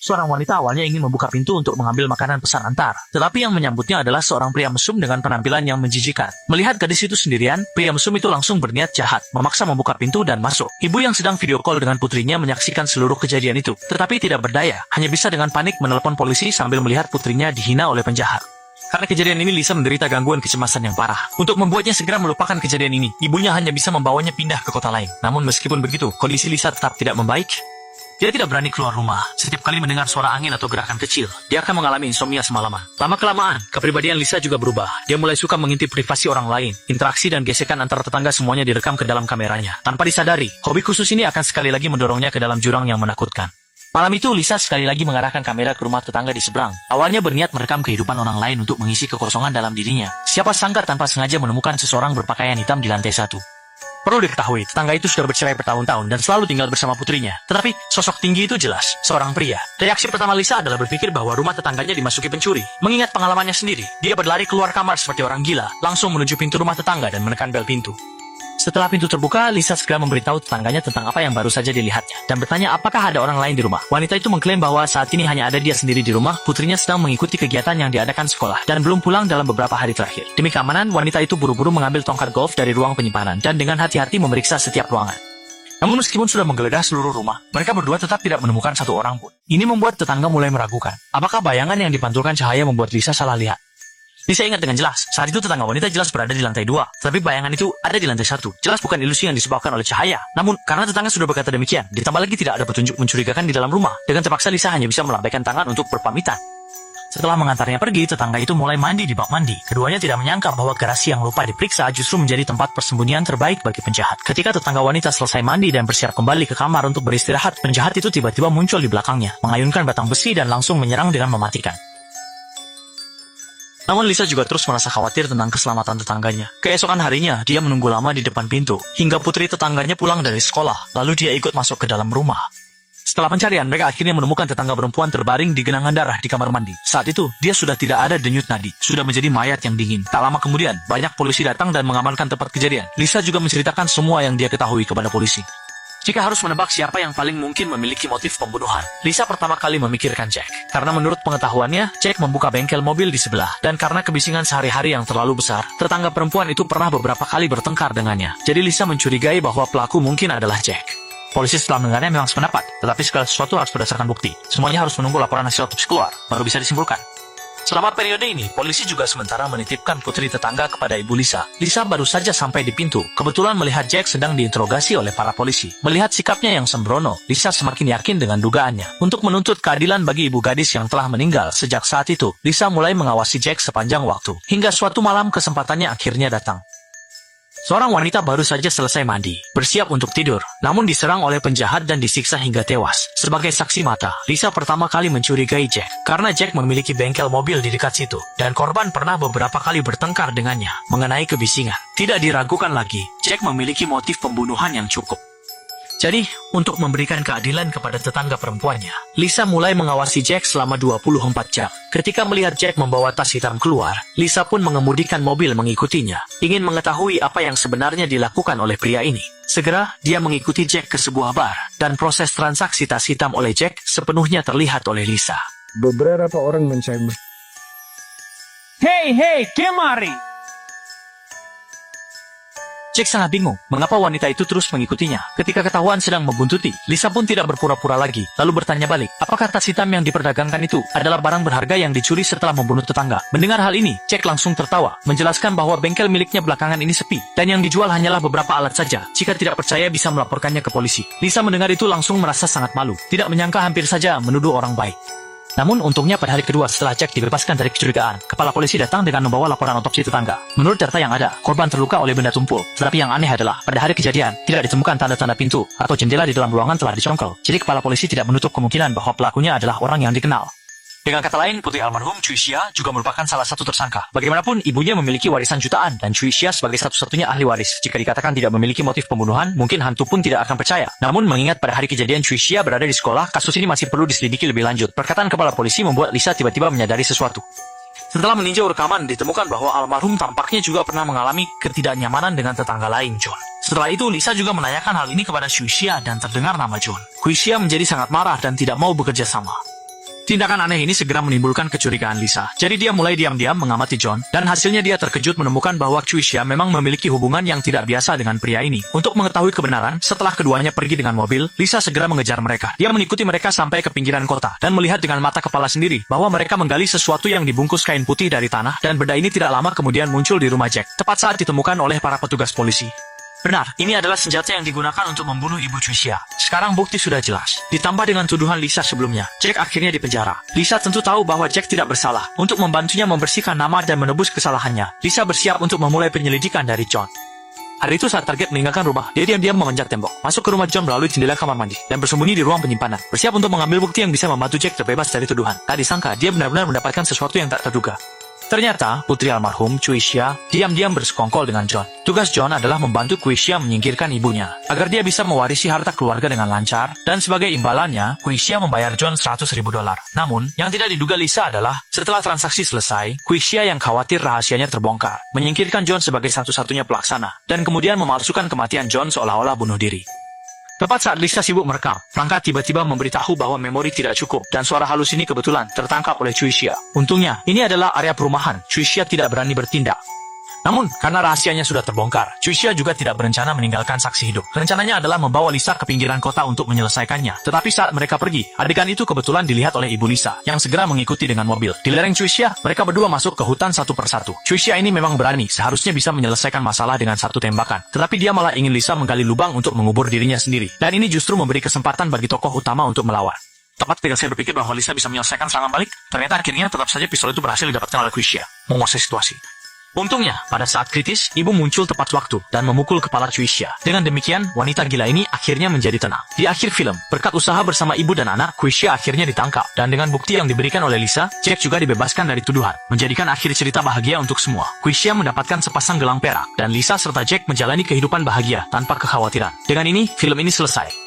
Seorang wanita awalnya ingin membuka pintu untuk mengambil makanan pesan antar, tetapi yang menyambutnya adalah seorang pria mesum dengan penampilan yang menjijikan. Melihat gadis itu sendirian, pria mesum itu langsung berniat jahat, memaksa membuka pintu dan masuk. Ibu yang sedang video call dengan putrinya menyaksikan seluruh kejadian itu, tetapi tidak berdaya, hanya bisa dengan panik menelepon polisi sambil melihat putrinya dihina oleh penjahat. Karena kejadian ini, Lisa menderita gangguan kecemasan yang parah. Untuk membuatnya segera melupakan kejadian ini, ibunya hanya bisa membawanya pindah ke kota lain. Namun meskipun begitu, kondisi Lisa tetap tidak membaik. Dia tidak berani keluar rumah. Setiap kali mendengar suara angin atau gerakan kecil, dia akan mengalami insomnia semalaman. Lama-kelamaan, kepribadian Lisa juga berubah. Dia mulai suka mengintip privasi orang lain. Interaksi dan gesekan antara tetangga semuanya direkam ke dalam kameranya. Tanpa disadari, hobi khusus ini akan sekali lagi mendorongnya ke dalam jurang yang menakutkan. Malam itu, Lisa sekali lagi mengarahkan kamera ke rumah tetangga di seberang. Awalnya berniat merekam kehidupan orang lain untuk mengisi kekosongan dalam dirinya. Siapa sangka tanpa sengaja menemukan seseorang berpakaian hitam di lantai 1. Perlu diketahui, tetangga itu sudah bercerai bertahun-tahun dan selalu tinggal bersama putrinya. Tetapi, sosok tinggi itu jelas, seorang pria. Reaksi pertama Lisa adalah berpikir bahwa rumah tetangganya dimasuki pencuri. Mengingat pengalamannya sendiri, dia berlari keluar kamar seperti orang gila, langsung menuju pintu rumah tetangga dan menekan bel pintu. Setelah pintu terbuka, Lisa segera memberitahu tetangganya tentang apa yang baru saja dilihatnya, dan bertanya apakah ada orang lain di rumah. Wanita itu mengklaim bahwa saat ini hanya ada dia sendiri di rumah, putrinya sedang mengikuti kegiatan yang diadakan sekolah, dan belum pulang dalam beberapa hari terakhir. Demi keamanan, wanita itu buru-buru mengambil tongkat golf dari ruang penyimpanan, dan dengan hati-hati memeriksa setiap ruangan. Namun meskipun sudah menggeledah seluruh rumah, mereka berdua tetap tidak menemukan satu orang pun. Ini membuat tetangga mulai meragukan, apakah bayangan yang dipantulkan cahaya membuat Lisa salah lihat. Lisa ingat dengan jelas, saat itu tetangga wanita jelas berada di lantai 2, tapi bayangan itu ada di lantai 1. Jelas bukan ilusi yang disebabkan oleh cahaya. Namun, karena tetangga sudah berkata demikian, ditambah lagi tidak ada petunjuk mencurigakan di dalam rumah, dengan terpaksa Lisa hanya bisa melambaikan tangan untuk berpamitan. Setelah mengantarnya pergi, tetangga itu mulai mandi di bak mandi. Keduanya tidak menyangka bahwa garasi yang lupa diperiksa justru menjadi tempat persembunyian terbaik bagi penjahat. Ketika tetangga wanita selesai mandi dan bersiap kembali ke kamar untuk beristirahat, penjahat itu tiba-tiba muncul di belakangnya, mengayunkan batang besi dan langsung menyerang dengan mematikan. Namun Lisa juga terus merasa khawatir tentang keselamatan tetangganya. Keesokan harinya, dia menunggu lama di depan pintu, hingga putri tetangganya pulang dari sekolah, lalu dia ikut masuk ke dalam rumah. Setelah pencarian, mereka akhirnya menemukan tetangga perempuan terbaring di genangan darah di kamar mandi. Saat itu, dia sudah tidak ada denyut nadi, sudah menjadi mayat yang dingin. Tak lama kemudian, banyak polisi datang dan mengamankan tempat kejadian. Lisa juga menceritakan semua yang dia ketahui kepada polisi. Jika harus menebak siapa yang paling mungkin memiliki motif pembunuhan, Lisa pertama kali memikirkan Jack. Karena menurut pengetahuannya, Jack membuka bengkel mobil di sebelah. Dan karena kebisingan sehari-hari yang terlalu besar, tetangga perempuan itu pernah beberapa kali bertengkar dengannya. Jadi Lisa mencurigai bahwa pelaku mungkin adalah Jack. Polisi setelah mendengarnya memang sependapat, tetapi segala sesuatu harus berdasarkan bukti. Semuanya harus menunggu laporan hasil otopsi keluar, baru bisa disimpulkan. Selama periode ini, polisi juga sementara menitipkan putri tetangga kepada ibu Lisa. Lisa baru saja sampai di pintu, kebetulan melihat Jack sedang diinterogasi oleh para polisi. Melihat sikapnya yang sembrono, Lisa semakin yakin dengan dugaannya. Untuk menuntut keadilan bagi ibu gadis yang telah meninggal sejak saat itu, Lisa mulai mengawasi Jack sepanjang waktu. Hingga suatu malam kesempatannya akhirnya datang. Seorang wanita baru saja selesai mandi, bersiap untuk tidur, namun diserang oleh penjahat dan disiksa hingga tewas. Sebagai saksi mata, Lisa pertama kali mencurigai Jack, karena Jack memiliki bengkel mobil di dekat situ, dan korban pernah beberapa kali bertengkar dengannya mengenai kebisingan. Tidak diragukan lagi, Jack memiliki motif pembunuhan yang cukup. Jadi, untuk memberikan keadilan kepada tetangga perempuannya, Lisa mulai mengawasi Jack selama 24 jam. Ketika melihat Jack membawa tas hitam keluar, Lisa pun mengemudikan mobil mengikutinya, ingin mengetahui apa yang sebenarnya dilakukan oleh pria ini. Segera, dia mengikuti Jack ke sebuah bar, dan proses transaksi tas hitam oleh Jack sepenuhnya terlihat oleh Lisa. Beberapa orang mencari. Hei, kemari! Jack sangat bingung, mengapa wanita itu terus mengikutinya. Ketika ketahuan sedang membuntuti, Lisa pun tidak berpura-pura lagi, lalu bertanya balik, apakah tas hitam yang diperdagangkan itu adalah barang berharga yang dicuri setelah membunuh tetangga. Mendengar hal ini, Jack langsung tertawa, menjelaskan bahwa bengkel miliknya belakangan ini sepi, dan yang dijual hanyalah beberapa alat saja. Jika tidak percaya bisa melaporkannya ke polisi. Lisa mendengar itu langsung merasa sangat malu, tidak menyangka hampir saja menuduh orang baik. Namun untungnya pada hari kedua setelah Jack dibebaskan dari kecurigaan, kepala polisi datang dengan membawa laporan otopsi tetangga. Menurut data yang ada, korban terluka oleh benda tumpul. Tetapi yang aneh adalah, pada hari kejadian, tidak ditemukan tanda-tanda pintu atau jendela di dalam ruangan telah dicongkel. Jadi kepala polisi tidak menutup kemungkinan bahwa pelakunya adalah orang yang dikenal. Dengan kata lain, putri almarhum Cui Xia juga merupakan salah satu tersangka. Bagaimanapun, ibunya memiliki warisan jutaan, dan Cui Xia sebagai satu-satunya ahli waris. Jika dikatakan tidak memiliki motif pembunuhan, mungkin hantu pun tidak akan percaya. Namun, mengingat pada hari kejadian Cui Xia berada di sekolah, kasus ini masih perlu diselidiki lebih lanjut. Perkataan kepala polisi membuat Lisa tiba-tiba menyadari sesuatu. Setelah meninjau rekaman, ditemukan bahwa almarhum tampaknya juga pernah mengalami ketidaknyamanan dengan tetangga lain, John. Setelah itu, Lisa juga menanyakan hal ini kepada Cui Xia dan terdengar nama John. Cui Xia menjadi sangat marah dan tidak mau bekerja sama. Tindakan aneh ini segera menimbulkan kecurigaan Lisa. Jadi dia mulai diam-diam mengamati John, dan hasilnya dia terkejut menemukan bahwa Cuisia memang memiliki hubungan yang tidak biasa dengan pria ini. Untuk mengetahui kebenaran, setelah keduanya pergi dengan mobil, Lisa segera mengejar mereka. Dia mengikuti mereka sampai ke pinggiran kota, dan melihat dengan mata kepala sendiri bahwa mereka menggali sesuatu yang dibungkus kain putih dari tanah, dan benda ini tidak lama kemudian muncul di rumah Jack, tepat saat ditemukan oleh para petugas polisi. Benar, ini adalah senjata yang digunakan untuk membunuh Ibu Cuisia. Sekarang bukti sudah jelas. Ditambah dengan tuduhan Lisa sebelumnya, Jack akhirnya dipenjara. Lisa tentu tahu bahwa Jack tidak bersalah. Untuk membantunya membersihkan nama dan menebus kesalahannya, Lisa bersiap untuk memulai penyelidikan dari John. Hari itu saat target meninggalkan rumah, dia diam-diam memanjat tembok, masuk ke rumah John melalui jendela kamar mandi, dan bersembunyi di ruang penyimpanan, bersiap untuk mengambil bukti yang bisa membantu Jack terbebas dari tuduhan. Tak disangka, dia benar-benar mendapatkan sesuatu yang tak terduga. Ternyata, putri almarhum, Cuisia, diam-diam bersekongkol dengan John. Tugas John adalah membantu Cuisia menyingkirkan ibunya, agar dia bisa mewarisi harta keluarga dengan lancar, dan sebagai imbalannya, Cuisia membayar John $100.000. Namun, yang tidak diduga Lisa adalah, setelah transaksi selesai, Cuisia yang khawatir rahasianya terbongkar, menyingkirkan John sebagai satu-satunya pelaksana, dan kemudian memalsukan kematian John seolah-olah bunuh diri. Tepat saat Lisa sibuk merekam, perangkat tiba-tiba memberitahu bahwa memori tidak cukup dan suara halus ini kebetulan tertangkap oleh Cuisia. Untungnya, ini adalah area perumahan. Cuisia tidak berani bertindak. Namun, karena rahasianya sudah terbongkar, Cuisia juga tidak berencana meninggalkan saksi hidup. Rencananya adalah membawa Lisa ke pinggiran kota untuk menyelesaikannya. Tetapi saat mereka pergi, adegan itu kebetulan dilihat oleh ibu Lisa, yang segera mengikuti dengan mobil. Di lereng Cuisia, mereka berdua masuk ke hutan satu persatu. Cuisia ini memang berani, seharusnya bisa menyelesaikan masalah dengan satu tembakan. Tetapi dia malah ingin Lisa menggali lubang untuk mengubur dirinya sendiri. Dan ini justru memberi kesempatan bagi tokoh utama untuk melawan. Tepat ketika saya berpikir bahwa Lisa bisa menyelesaikan serangan balik, ternyata akhirnya tetap saja pistol itu berhasil didapatkan oleh Cuisia, menguasai situasi. Untungnya, pada saat kritis, ibu muncul tepat waktu dan memukul kepala Cuisia. Dengan demikian, wanita gila ini akhirnya menjadi tenang. Di akhir film, berkat usaha bersama ibu dan anak, Cuisia akhirnya ditangkap. Dan dengan bukti yang diberikan oleh Lisa, Jack juga dibebaskan dari tuduhan, menjadikan akhir cerita bahagia untuk semua. Cuisia mendapatkan sepasang gelang perak, dan Lisa serta Jack menjalani kehidupan bahagia tanpa kekhawatiran. Dengan ini, film ini selesai.